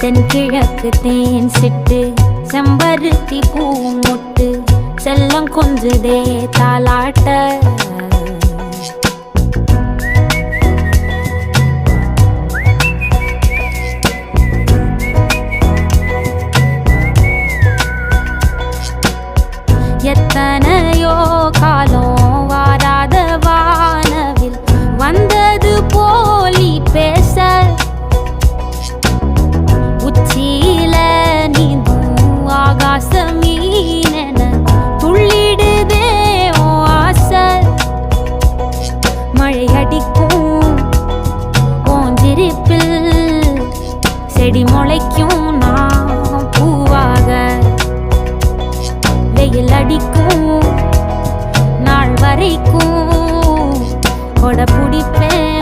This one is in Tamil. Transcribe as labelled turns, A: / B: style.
A: தென்கிழக்கு தேன் சிட்டு செம்பருத்தி பூ முட்டு செல்லம் கொஞ்சுதே தாலாட்ட எத்தனையோ காலம் வாராத வானவில் வந்தது போலி பேச உச்சியில நீந்தும் ஆகாச மீனென துள்ளிடுதே ஓ ஆசை மழை அடிக்கும் ஓஞ்சிருப்பில் செடி முளைக்கும் நான் பூவாக வெயில் அடிக்கும் நாள் வரைக்கும் கொடை பிடிப்பேன்